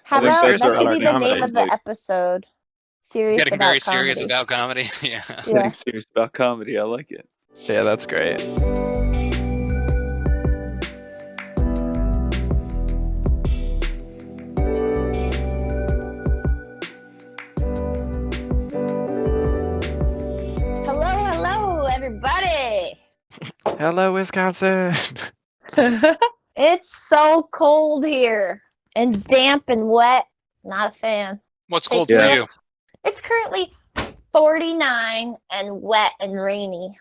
How I think about that's that our should be the name comedy. of the Like episode? Serious Getting very about serious comedy. about comedy. Yeah. Yeah. getting serious about comedy. I like it. Yeah, that's great. Hello, everybody. Hello, Wisconsin. It's so cold here and damp and wet. Not a fan. What's cold It's for Yeah. you? It's currently 49 and wet and rainy.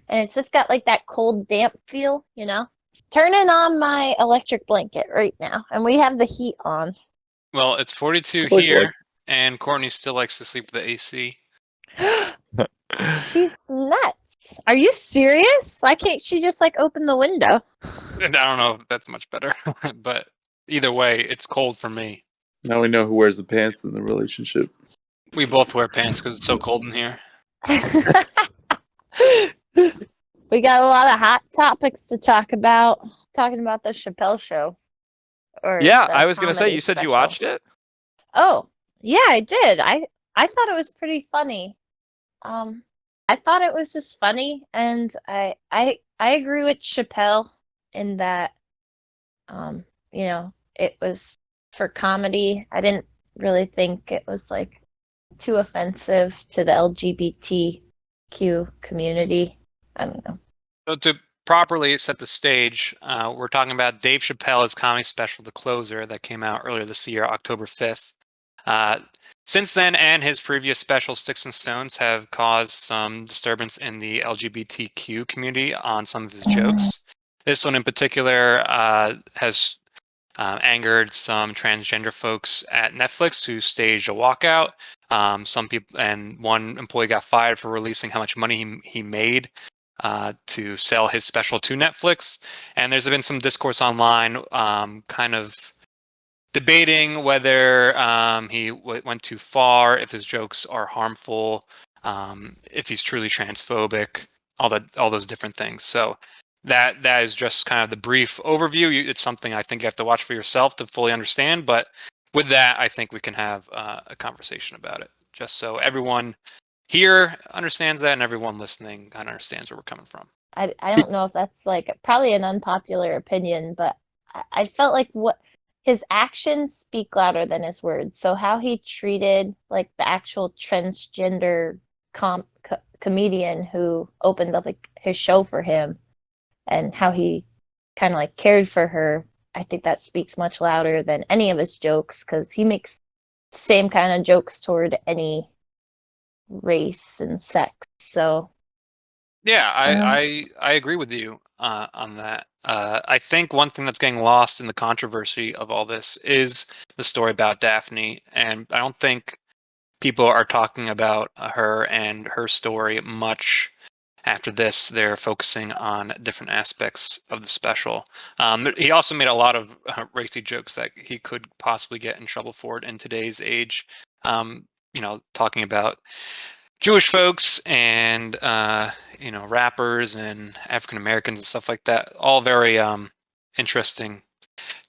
And it's just got like that cold, damp feel, you know? Turning on my electric blanket right now, and we have the heat on. Well, it's 42 Like here, what? and Courtney still likes to sleep with the AC. She's nuts. Are you serious? Why can't she just like open the window? And I don't know if that's much better, but either way, it's cold for me. Now we know who wears the pants in the relationship. We both wear pants because it's so cold in here. We got a lot of hot topics to talk about. Talking about the Chappelle show. Or Yeah, the I was gonna say, comedy you said you special. watched it? Oh, yeah, I did. I thought it was pretty funny. I thought it was just funny, and I agree with Chappelle in that, you know, it was for comedy. I didn't really think it was like too offensive to the LGBTQ community. I don't know. So to properly set the stage, we're talking about Dave Chappelle's comedy special, The Closer, that came out earlier this year, October 5th. Since then, and his previous special, Sticks and Stones, have caused some disturbance in the LGBTQ community on some of his jokes. This one in particular has angered some transgender folks at Netflix who staged a walkout. Some people and one employee got fired for releasing how much money he made to sell his special to Netflix. And there's been some discourse online kind of debating whether he went too far, if his jokes are harmful, if he's truly transphobic, all those different things. So that is just kind of the brief overview. It's something I think you have to watch for yourself to fully understand. But with that, I think we can have a conversation about it, just so everyone here understands that and everyone listening kind of understands where we're coming from. I don't know if that's like probably an unpopular opinion, but I felt like what his actions speak louder than his words. So how he treated like the actual transgender comedian who opened up like his show for him, and how he kind of like cared for her, I think that speaks much louder than any of his jokes, because he makes same kind of jokes toward any race and sex. So yeah, I agree with you on that. I think one thing that's getting lost in the controversy of all this is the story about Daphne, and I don't think people are talking about her and her story much. After this, they're focusing on different aspects of the special. He also made a lot of racy jokes that he could possibly get in trouble for it in today's age. Talking about Jewish folks and rappers and African Americans and stuff like that. All very interesting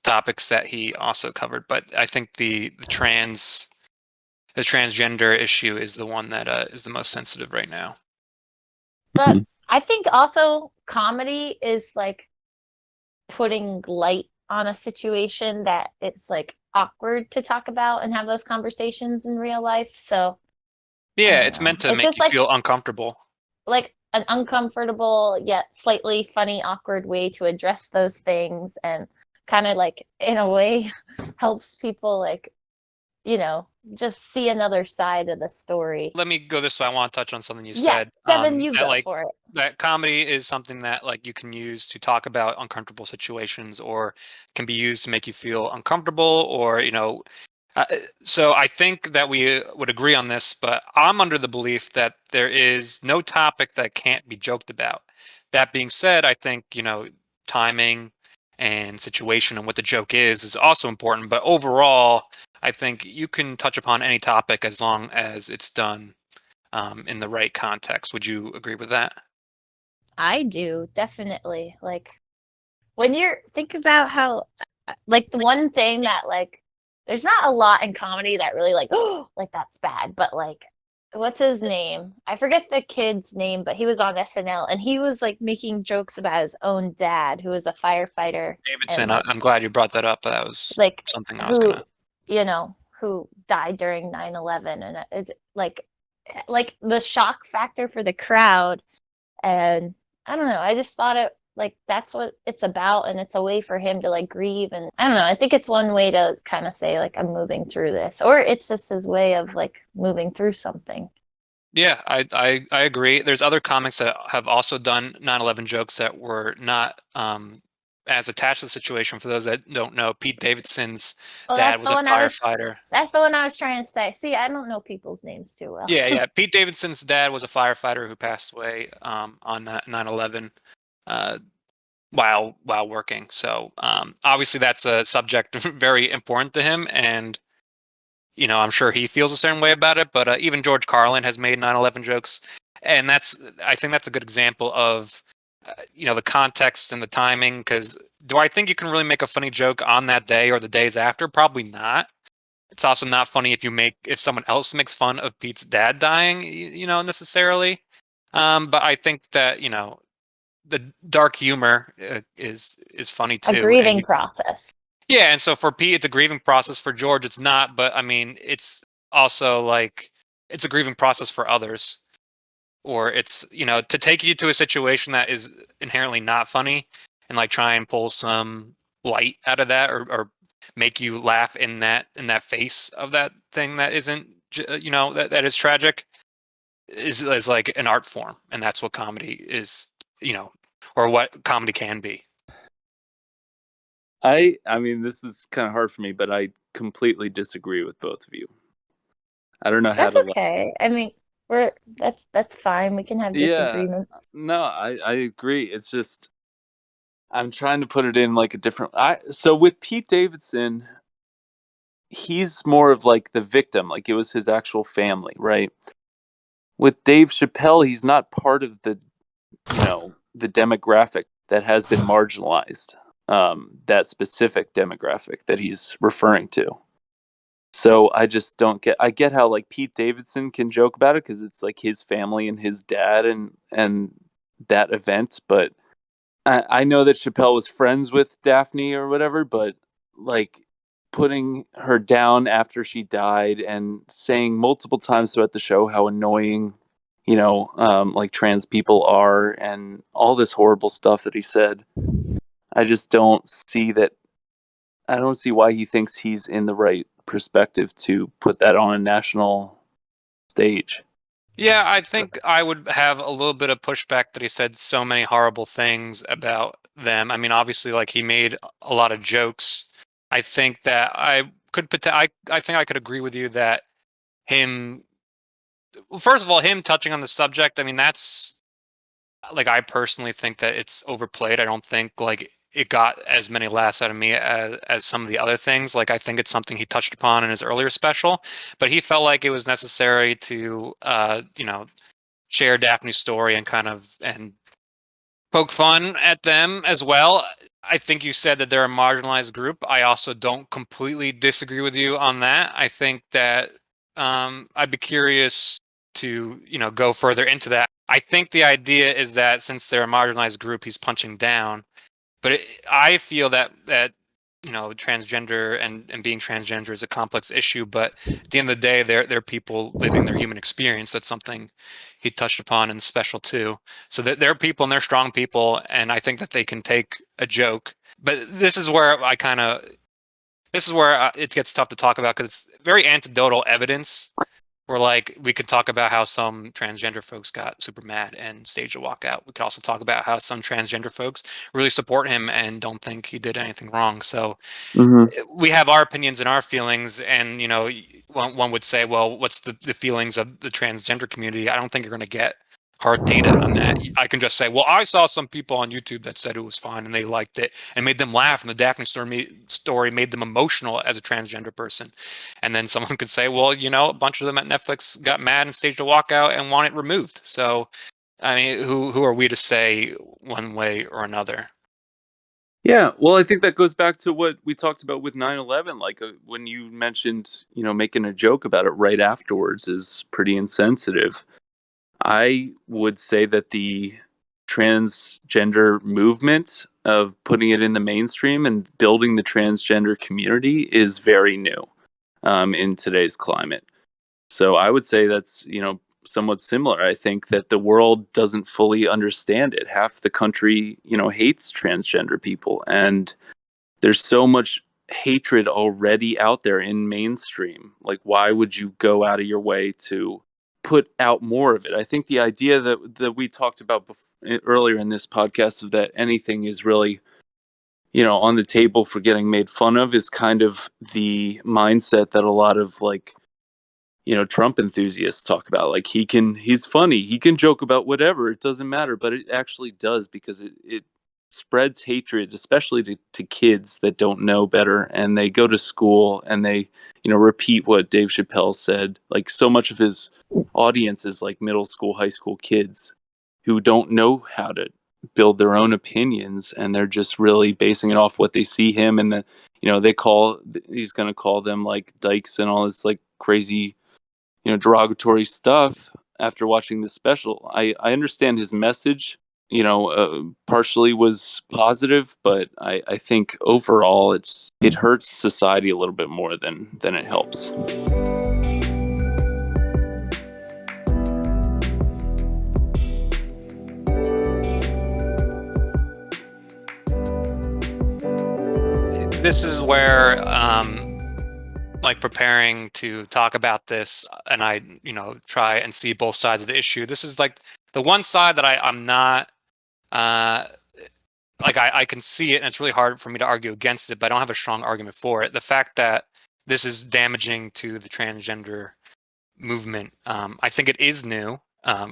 topics that he also covered. But I think the transgender issue is the one that is the most sensitive right now. But I think also comedy is like putting light on a situation that it's like awkward to talk about and have those conversations in real life. So yeah, it's meant to make you feel uncomfortable. Like an uncomfortable yet slightly funny, awkward way to address those things, and kind of like in a way helps people like, just see another side of the story. Let me go this way. I want to touch on something you said. Devin, you go for it. That comedy is something that like you can use to talk about uncomfortable situations, or can be used to make you feel uncomfortable, or so I think that we would agree on this, but I'm under the belief that there is no topic that can't be joked about. That being said, I think, timing and situation and what the joke is also important. But overall, I think you can touch upon any topic as long as it's done in the right context. Would you agree with that? I do, definitely. Like when think about how, like the one thing that like there's not a lot in comedy that really like, oh, like that's bad, but like what's his name? I forget the kid's name, but he was on SNL and he was like making jokes about his own dad who was a firefighter and Davidson, I'm glad you brought that up. That was like something I was who, gonna. who died during 9/11, and it's like the shock factor for the crowd. And I don't know, I just thought it like that's what it's about, and it's a way for him to like grieve. And I don't know, I think it's one way to kind of say like I'm moving through this, or it's just his way of like moving through something. Yeah, I agree. There's other comics that have also done 9/11 jokes that were not as attached to the situation. For those that don't know, Pete Davidson's Oh, dad was a firefighter. that's the one I was trying to say. See, I don't know people's names too well. Yeah, yeah. Pete Davidson's dad was a firefighter who passed away on 9/11 uh, while working. So obviously that's a subject very important to him, and I'm sure he feels a certain way about it. But even George Carlin has made 9/11 jokes, and I think that's a good example of the context and the timing. Because do I think you can really make a funny joke on that day or the days after? Probably not. It's also not funny if someone else makes fun of Pete's dad dying, necessarily. But I think that the dark humor is funny A too, and grieving process. yeah, and so for Pete, it's a grieving process. For George, it's not. But I mean, it's also like it's a grieving process for others, or it's to take you to a situation that is inherently not funny and like try and pull some light out of that, or make you laugh in that face of that thing that isn't that is tragic is like an art form, and that's what comedy is, or what comedy can be. I mean, this is kind of hard for me, but I completely disagree with both of you. I don't know how That's to like. okay. I mean, that's fine. We can have Yeah, disagreements. no, I agree. It's just I'm trying to put it in like a different. So with Pete Davidson, he's more of like the victim, like it was his actual family, right? With Dave Chappelle, he's not part of the demographic that has been marginalized. That specific demographic that he's referring to. So I just don't get. I get how like Pete Davidson can joke about it because it's like his family and his dad and that event. But I know that Chappelle was friends with Daphne or whatever. But like putting her down after she died and saying multiple times throughout the show how annoying like trans people are and all this horrible stuff that he said. I just don't see that. I don't see why he thinks he's in the right perspective to put that on a national stage. Yeah, I think I would have a little bit of pushback that he said so many horrible things about them. I mean, obviously, like he made a lot of jokes. I think that I think I could agree with you that him, well, first of all, him touching on the subject. I mean, that's like I personally think that it's overplayed. I don't think like it got as many laughs out of me as some of the other things. Like I think it's something he touched upon in his earlier special, but he felt like it was necessary to share Daphne's story and kind of and poke fun at them as well. I think you said that they're a marginalized group. I also don't completely disagree with you on that. I think that I'd be curious to go further into that. I think the idea is that since they're a marginalized group, he's punching down. But I feel that transgender and being transgender is a complex issue. But at the end of the day, they're people living their human experience. That's something he touched upon in special too. So that they're people and they're strong people, and I think that they can take a joke. But this is where it gets tough to talk about because it's very anecdotal evidence. Or like we could talk about how some transgender folks got super mad and staged a walkout. We could also talk about how some transgender folks really support him and don't think he did anything wrong. So Mm-hmm. we have our opinions and our feelings, and one would say, well, what's the feelings of the transgender community? I don't think you're going to get hard data on that. I can just say, well, I saw some people on YouTube that said it was fine and they liked it and made them laugh, and the Daphne story made them emotional as a transgender person. And then someone could say, well, a bunch of them at Netflix got mad and staged a walkout and want it removed. So I mean, who are we to say one way or another? Yeah, well, I think that goes back to what we talked about with 9/11. Like when you mentioned, making a joke about it right afterwards is pretty insensitive. I would say that the transgender movement of putting it in the mainstream and building the transgender community is very new in today's climate. So I would say that's, somewhat similar. I think that the world doesn't fully understand it. Half the country, hates transgender people. And there's so much hatred already out there in mainstream. Like, why would you go out of your way to put out more of it? I think the idea that we talked about earlier in this podcast of that anything is really, on the table for getting made fun of is kind of the mindset that a lot of like Trump enthusiasts talk about. Like he's funny, he can joke about whatever, it doesn't matter, but it actually does because it spreads hatred, especially to kids that don't know better and they go to school and they, repeat what Dave Chappelle said. Like so much of his audience is like middle school, high school kids who don't know how to build their own opinions and they're just really basing it off what they see him and the he's going to call them like dykes and all this like crazy derogatory stuff after watching this special. I understand his message, partially was positive, but I think overall it hurts society a little bit more than it helps. This is where like preparing to talk about this and I try and see both sides of the issue. This is like the one side that I'm not like I can see it and it's really hard for me to argue against it, but I don't have a strong argument for it. The fact that this is damaging to the transgender movement, I think it is new,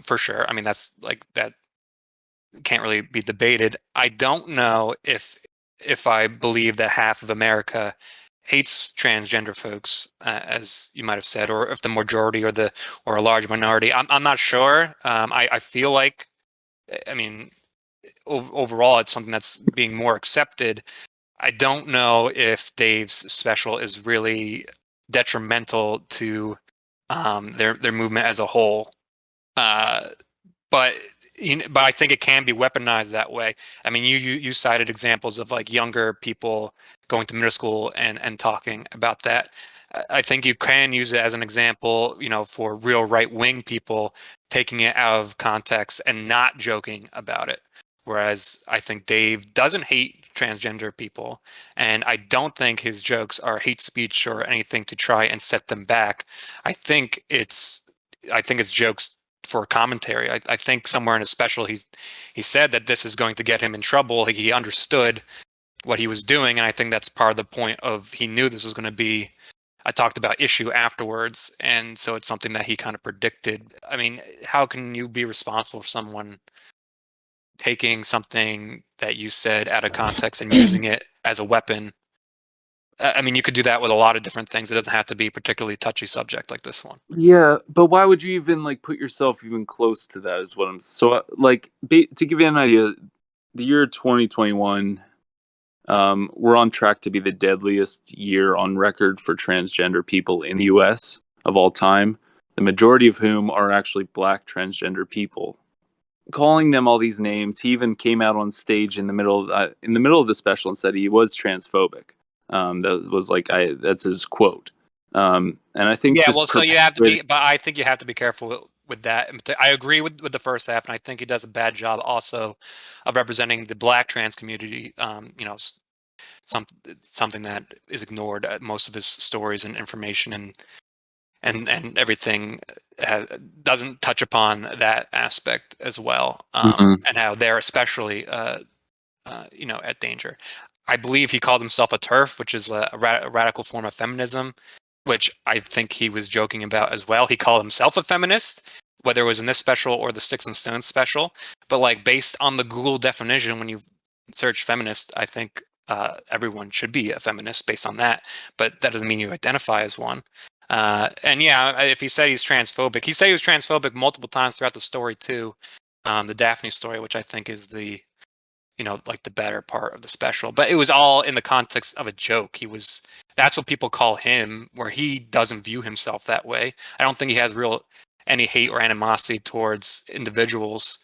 for sure. I mean, that's like that can't really be debated. I don't know if I believe that half of America hates transgender folks, as you might have said, or if the majority or a large minority. I'm not sure. I feel like, I mean, overall, it's something that's being more accepted. I don't know if Dave's special is really detrimental to their movement as a whole. Uh, but but I think it can be weaponized that way. I mean, you cited examples of like younger people going to middle school and talking about that. I think you can use it as an example, for real right wing people taking it out of context and not joking about it. Whereas I think Dave doesn't hate transgender people, and I don't think his jokes are hate speech or anything to try and set them back. I think it's jokes for commentary. I think somewhere in his special he said that this is going to get him in trouble. He understood what he was doing, and I think that's part of the point of he knew this was going to be I talked about issue afterwards, and so it's something that he kind of predicted. I mean, how can you be responsible for someone taking something that you said out of context and using it as a weapon? I mean, you could do that with a lot of different things. It doesn't have to be a particularly touchy subject like this one. Yeah, but why would you even like put yourself even close to that? Is what I'm so like to give you an idea. The year 2021, we're on track to be the deadliest year on record for transgender people in the U.S. of all time. The majority of whom are actually Black transgender people. Calling them all these names, he even came out on stage in the middle of the special and said he was transphobic. That was like that's his quote. And I think Yeah, just well, so you have to be, but I think you have to be careful with that. I agree with the first half, and I think he does a bad job also of representing the Black trans community. Some something that is ignored at most of his stories and information and everything doesn't touch upon that aspect as well, Mhm. and how they're especially at danger. I believe he called himself a TERF, which is a radical form of feminism, which I think he was joking about as well. He called himself a feminist, whether it was in this special or the Sticks and Stones special. But like based on the Google definition, when you search feminist, I think everyone should be a feminist based on that. But that doesn't mean you identify as one. And yeah, if he said he's transphobic, he said he was transphobic multiple times throughout the story too. The Daphne story, which I think is the like the better part of the special. But it was all in the context of a joke. That's what people call him, where he doesn't view himself that way. I don't think he has any hate or animosity towards individuals,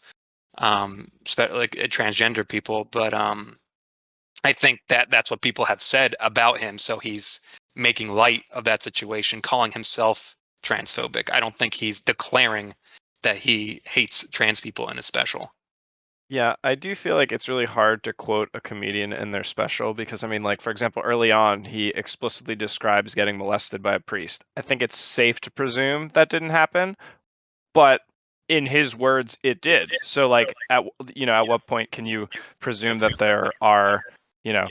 like transgender people. But I think that's what people have said about him. So he's making light of that situation, calling himself transphobic. I don't think he's declaring that he hates trans people in his special. Yeah, I do feel like it's really hard to quote a comedian in their special because, I mean, like, for example, early on, he explicitly describes getting molested by a priest. I think it's safe to presume that didn't happen, but in his words, it did. So, like, at what point can you presume that there are, you know,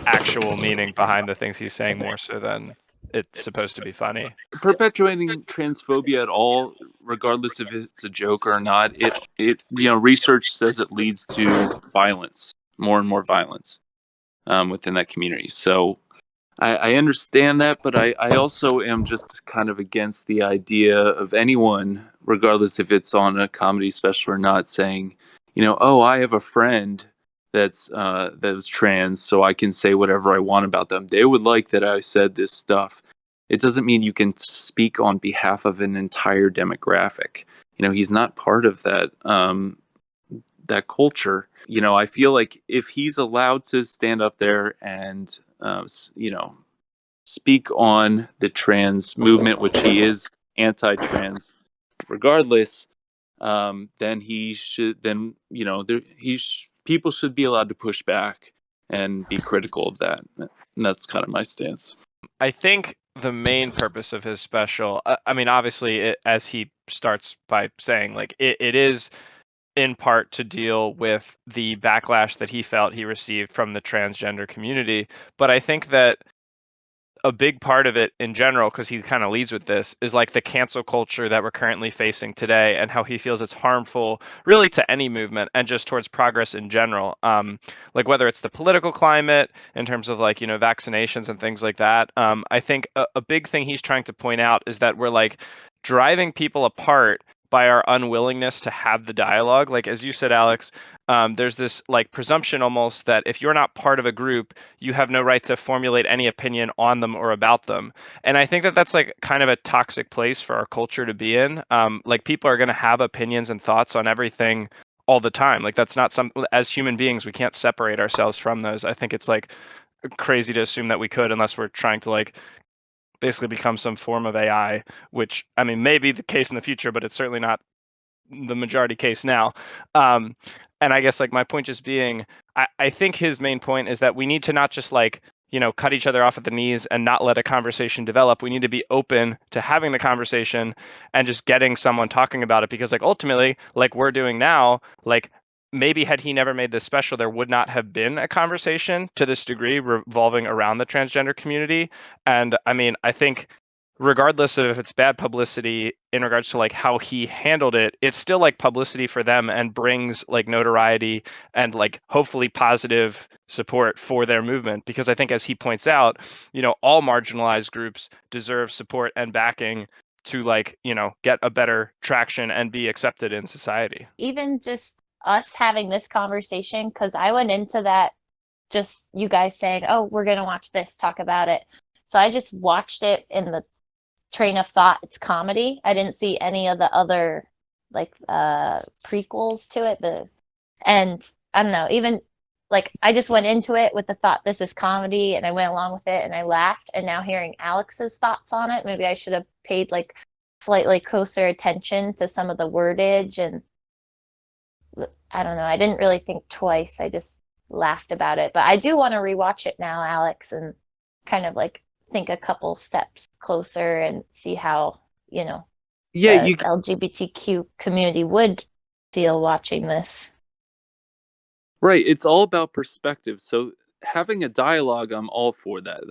actual meaning behind the things he's saying more so than it's supposed to be funny? Perpetuating transphobia at all, regardless if it's a joke or not, it research says it leads to violence, more and more violence within that community. So I understand that, but I also am just kind of against the idea of anyone, regardless if it's on a comedy special or not, saying, oh, I have a friend that was trans, so I can say whatever I want about them. They would like that I said this stuff. It doesn't mean you can speak on behalf of an entire demographic. He's not part of that culture. I feel like if he's allowed to stand up there and speak on the trans movement, which he is anti-trans, regardless, then he should. Then people should be allowed to push back and be critical of that. And that's kind of my stance. I think the main purpose of his special, I mean, obviously, as he starts by saying, like, it is in part to deal with the backlash that he felt he received from the transgender community. But I think that a big part of it in general, because he kind of leads with this, is like the cancel culture that we're currently facing today and how he feels it's harmful really to any movement and just towards progress in general. Like whether it's the political climate in terms of like, vaccinations and things like that. I think a big thing he's trying to point out is that we're like driving people apart by our unwillingness to have the dialogue. Like, as you said, Alex, there's this like presumption almost that if you're not part of a group, you have no right to formulate any opinion on them or about them. And I think that that's like kind of a toxic place for our culture to be in. Like people are going to have opinions and thoughts on everything all the time. Like that's not some, as human beings, we can't separate ourselves from those. I think it's like crazy to assume that we could unless we're trying to like basically become some form of AI, which I mean may be the case in the future, but it's certainly not the majority case now. Um, and I guess like my point just being, I think his main point is that we need to not just like, cut each other off at the knees and not let a conversation develop. We need to be open to having the conversation and just getting someone talking about it because like ultimately, like we're doing now, like maybe had he never made this special, there would not have been a conversation to this degree revolving around the transgender community. And I mean, I think regardless of if it's bad publicity in regards to like how he handled it, it's still like publicity for them and brings like notoriety and like hopefully positive support for their movement because I think as he points out, all marginalized groups deserve support and backing to like, get a better traction and be accepted in society. Even just us having this conversation, because I went into that just you guys saying, oh, we're going to watch this, talk about it. So I just watched it in the train of thought it's comedy. I didn't see any of the other like prequels to it. And I don't know, even like I just went into it with the thought this is comedy and I went along with it and I laughed. And now hearing Alex's thoughts on it, maybe I should have paid like slightly closer attention to some of the wordage and I don't know. I didn't really think twice. I just laughed about it. But I do want to rewatch it now, Alex, and kind of like think a couple steps closer and see how, Yeah, the LGBTQ community would feel watching this. right. It's all about perspective. So having a dialogue, I'm all for that.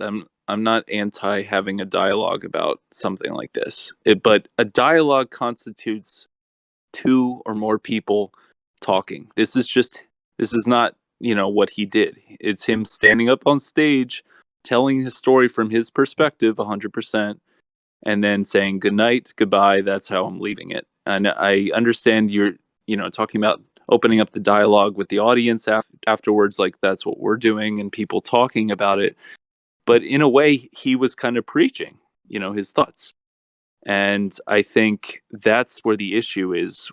I'm not anti having a dialogue about something like this. But a dialogue constitutes two or more people talking. This is not, what he did. It's him standing up on stage, telling his story from his perspective 100%, and then saying good night, goodbye, that's how I'm leaving it. And I understand you're, talking about opening up the dialogue with the audience afterwards, like that's what we're doing, and people talking about it. But in a way, he was kind of preaching, his thoughts. And I think that's where the issue is,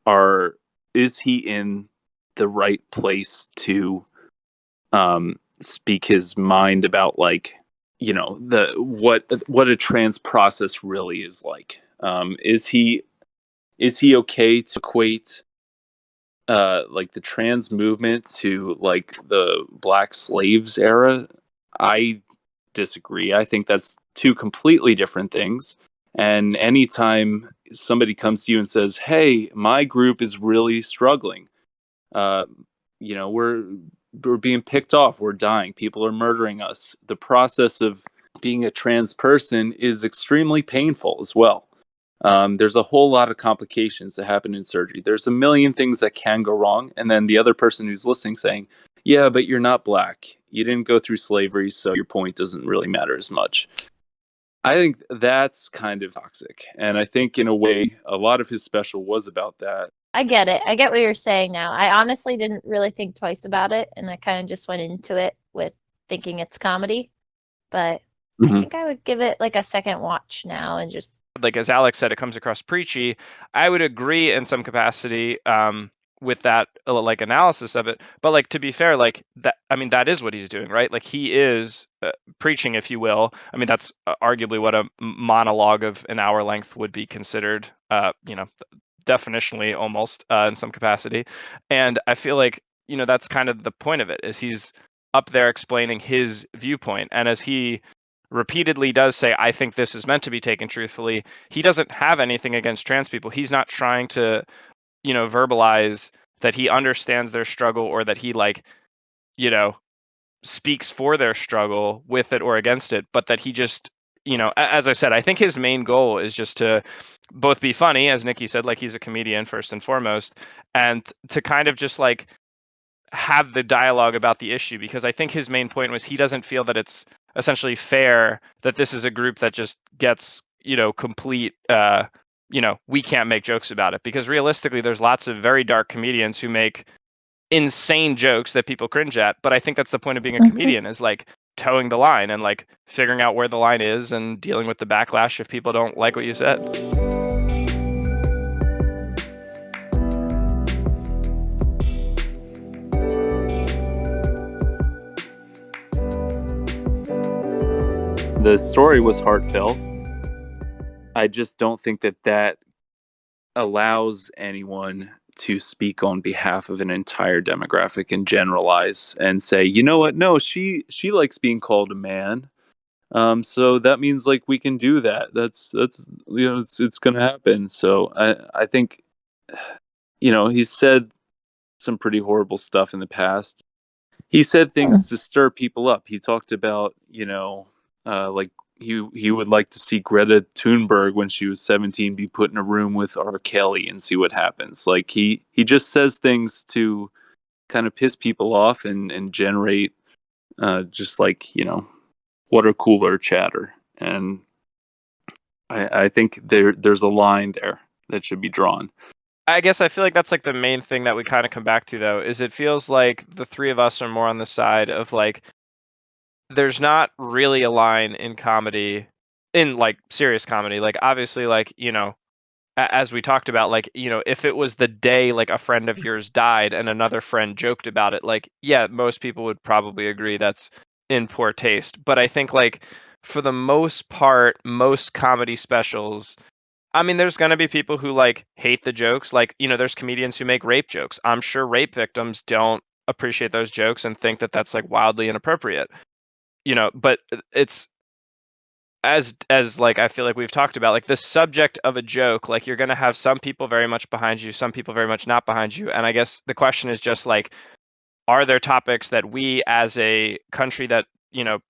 are is he in the right place to speak his mind about, like, the what a trans process really is like. Is he okay to equate like the trans movement to like the black slaves era? I disagree. I think that's two completely different things. And anytime somebody comes to you and says, "Hey, my group is really struggling. Uh, we're being picked off. We're dying. People are murdering us." The process of being a trans person is extremely painful as well. There's a whole lot of complications that happen in surgery. There's a million things that can go wrong. And then the other person who's listening saying, "Yeah, but you're not black. You didn't go through slavery, so your point doesn't really matter as much." I think that's kind of toxic. And I think, in a way, a lot of his special was about that. I get it. I get what you're saying now. I honestly didn't really think twice about it, and I kind of just went into it with thinking it's comedy. But I Mhm. think I would give it like a second watch now and just Like as Alex said, it comes across preachy. I would agree in some capacity with that like analysis of it. But like to be fair, like that, I mean, that is what he's doing, right? Like he is preaching, if you will. I mean, that's arguably what a monologue of an hour length would be considered. Definitionally almost in some capacity. And I feel like that's kind of the point of it, is he's up there explaining his viewpoint, and as he repeatedly does say, I think this is meant to be taken truthfully, he doesn't have anything against trans people. He's not trying to verbalize that he understands their struggle, or that he like you know speaks for their struggle with it or against it, but that he just as I said, I think his main goal is just to both be funny, as Nikki said, like he's a comedian first and foremost, and to kind of just like have the dialogue about the issue, because I think his main point was he doesn't feel that it's essentially fair that this is a group that just gets complete we can't make jokes about it, because realistically there's lots of very dark comedians who make insane jokes that people cringe at. But I think that's the point of being a comedian, is like towing the line and like figuring out where the line is and dealing with the backlash if people don't like what you said. The story was heartfelt. I just don't think that allows anyone to speak on behalf of an entire demographic and generalize and say, you know what? No, she likes being called a man. So that means, like, we can do that. That's it's gonna happen. So I think he's said some pretty horrible stuff in the past. He said things to stir people up. He talked about, like he would like to see Greta Thunberg when she was 17 be put in a room with R. Kelly and see what happens. Like he just says things to kind of piss people off and generate just like, water cooler chatter. And I think there's a line there that should be drawn. I guess I feel like that's like the main thing that we kind of come back to, though, is it feels like the three of us are more on the side of like there's not really a line in comedy, in like serious comedy. Like obviously, like as we talked about, like if it was the day like a friend of yours died and another friend joked about it, like yeah, most people would probably agree that's in poor taste. But I think like for the most part, most comedy specials, I mean, there's going to be people who like hate the jokes. Like, there's comedians who make rape jokes. I'm sure rape victims don't appreciate those jokes and think that that's like wildly inappropriate. But it's as like I feel like we've talked about, like the subject of a joke, like you're going to have some people very much behind you, some people very much not behind you. And I guess the question is just like, are there topics that we as a country that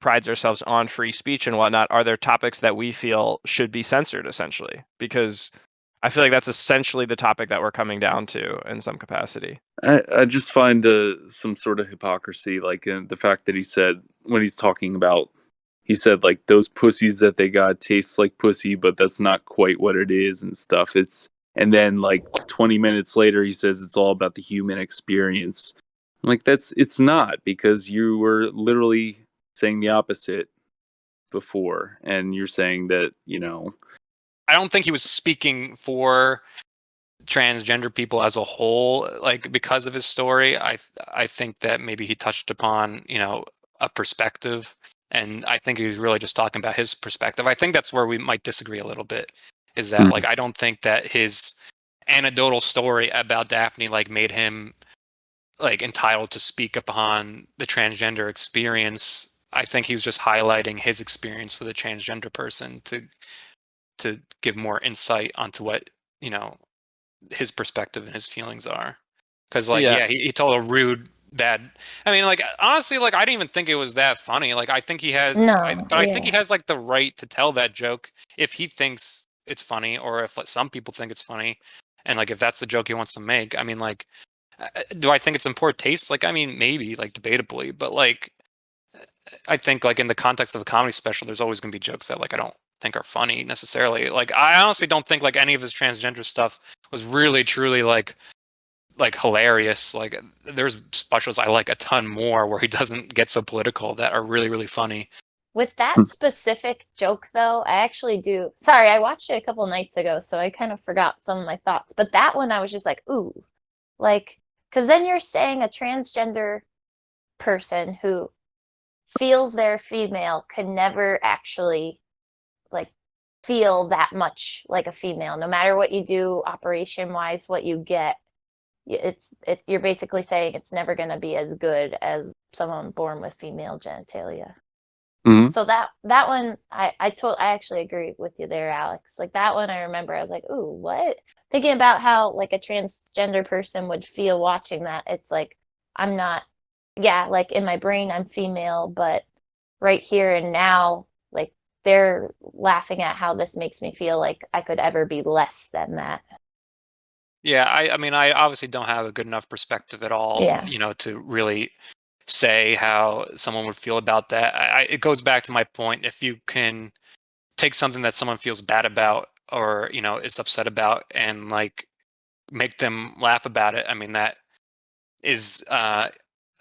prides ourselves on free speech and whatnot, are there topics that we feel should be censored, essentially? Because I feel like that's essentially the topic that we're coming down to in some capacity. I just find some sort of hypocrisy, like in the fact that he said, when he's talking about, he said like those pussies that they got tastes like pussy, but that's not quite what it is and stuff. And then like 20 minutes later, he says it's all about the human experience. I'm like, it's not, because you were literally saying the opposite before. And you're saying that, I don't think he was speaking for transgender people as a whole, like because of his story. I think that maybe he touched upon, a perspective, and I think he was really just talking about his perspective. I think that's where we might disagree a little bit, is that like I don't think that his anecdotal story about Daphne like made him like entitled to speak upon the transgender experience. I think he was just highlighting his experience with a transgender person to give more insight onto what, his perspective and his feelings are. Because like Yeah. he told a rude bad, I mean, like honestly, like I didn't even think it was that funny. Like I think he has No, but I think he yeah. has like the right to tell that joke if he thinks it's funny, or if like, some people think it's funny, and like if that's the joke he wants to make. I mean, like do I think it's in poor taste? Like I mean, maybe, like debatably, but like I think like in the context of a comedy special, there's always going to be jokes that like I don't think are funny necessarily. Like I honestly don't think like any of his transgender stuff was really truly like hilarious. Like there's specials I like a ton more where he doesn't get so political that are really really funny. With that specific joke, though, I actually do. Sorry, I watched it a couple nights ago, so I kind of forgot some of my thoughts. But that one, I was just like, ooh, like, because then you're saying a transgender person who feels they're female can never actually like feel that much like a female, no matter what you do operation wise, what you get. You're basically saying it's never going to be as good as someone born with female genitalia. Mhm. So that one, I actually agree with you there, Alex. Like that one, I remember I was like, ooh, what? Thinking about how like a transgender person would feel watching that. It's like I'm not, yeah, like in my brain I'm female, but right here and now, like they're laughing at how this makes me feel like I could ever be less than that. Yeah, I mean I obviously don't have a good enough perspective at all, Yeah. to really say how someone would feel about that. It goes back to my point. If you can take something that someone feels bad about, or is upset about, and like make them laugh about it, I mean that is a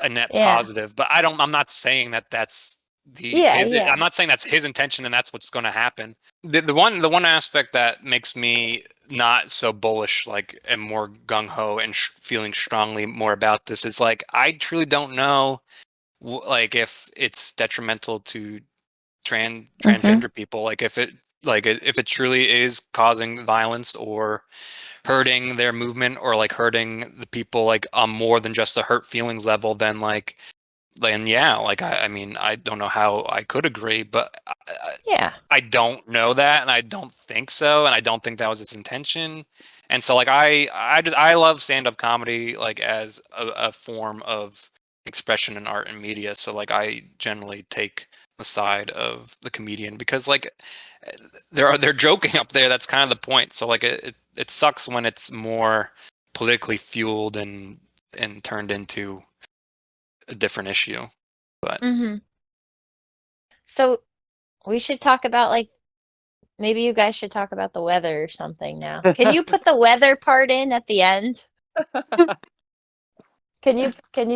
net Yeah. positive. But I'm not saying that that's Yeah, yeah. I'm not saying that's his intention and that's what's going to happen. The one aspect that makes me not so bullish, like, and more gung ho and feeling strongly more about this is like I truly don't know like if it's detrimental to Mm-hmm. transgender people, like if it truly is causing violence or hurting their movement, or like hurting the people like on more than just a hurt feelings level, then yeah, like I mean I don't know how I could agree, but Yeah. I don't know that, and I don't think so, and I don't think that was his intention. And so like I love stand-up comedy like as a form of expression in art and media. So like I generally take the side of the comedian, because like they're joking up there. That's kind of the point. So like it sucks when it's more politically fueled and turned into a different issue. But Mm-hmm. So we should talk about like maybe you guys should talk about the weather or something now. Can you put the weather part in at the end? Can you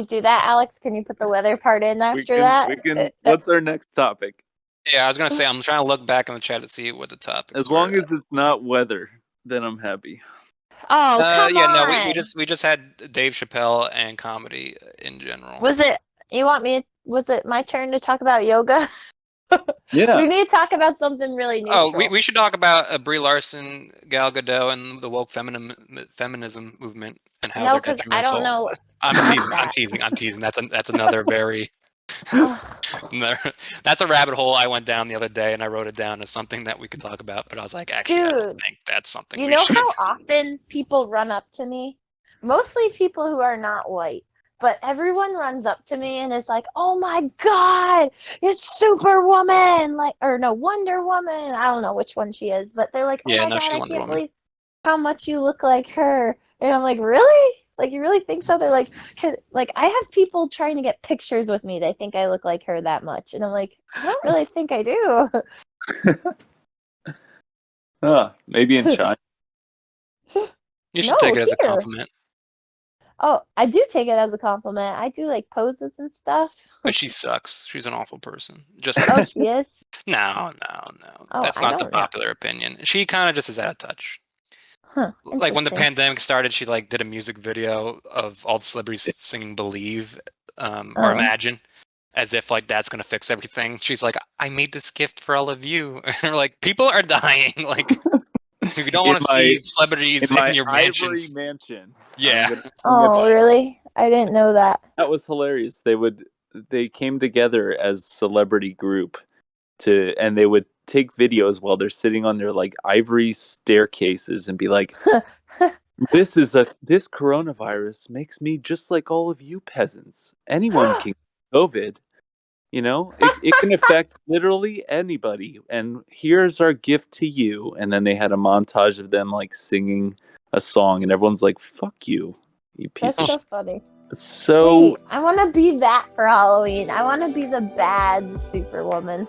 do that, Alex? Can you put the weather part in We after can that? we can. What's our next topic? yeah, I was gonna say I'm trying to look back in the chat to see what the As topics were. long as it's not weather, then I'm happy. Oh, come Yeah, no, we on. just had Dave Chappelle and comedy in general. Was it was it my turn to talk about yoga? Yeah. We need to talk about something really Oh, neutral. we should talk about Brie Larson, Gal Gadot, and the woke feminism movement and how No, they're because I don't detrimental. know I'm about teasing. I'm that. teasing. I'm teasing. That's another very Ugh. that's a rabbit hole I went down the other day, and I wrote it down as something that we could talk about. But I was like, actually, I don't Dude, think that's something you we know should. how often people run up to me? Mostly people who are not white, but everyone runs up to me and is like, "Oh my God, it's Superwoman!" Like, or no, Wonder Woman. I don't know which one she is, but they're like, "Oh Yeah, my no, God, she's I Wonder can't Woman. believe how much you look like her." And I'm like, "Really? Like, you really think so?" They're like, like I have people trying to get pictures with me. They think I look like her that much, and I'm like, I don't really think I do. Maybe in China. You should No, take it as a here. compliment. Oh, I do take it as a compliment. I do like poses and stuff. But she sucks. She's an awful person. Just Oh, she is? no. Oh, That's I not the don't know. popular opinion. She kind of just is out of touch. Huh, Like when the interesting. pandemic started, she like did a music video of all the celebrities singing "Believe" or Uh, "Imagine," as if like that's gonna fix everything. She's like, "I made this gift for all of you," and we're like, "People are dying. Like, if you don't in want to my see celebrities in my in your ivory mansions, mansion. I'm yeah, gonna bring oh, really? I didn't know that. That was hilarious. They came together as celebrity group and they would take videos while they're sitting on their like ivory staircases and be like, this coronavirus makes me just like all of you peasants. Anyone can get COVID. It can affect literally anybody. And here's our gift to you. And then they had a montage of them like singing a song, and everyone's like, "Fuck you, you piece That's of so shit." funny. So Wait, I want to be that for Halloween. I want to be the bad Superwoman.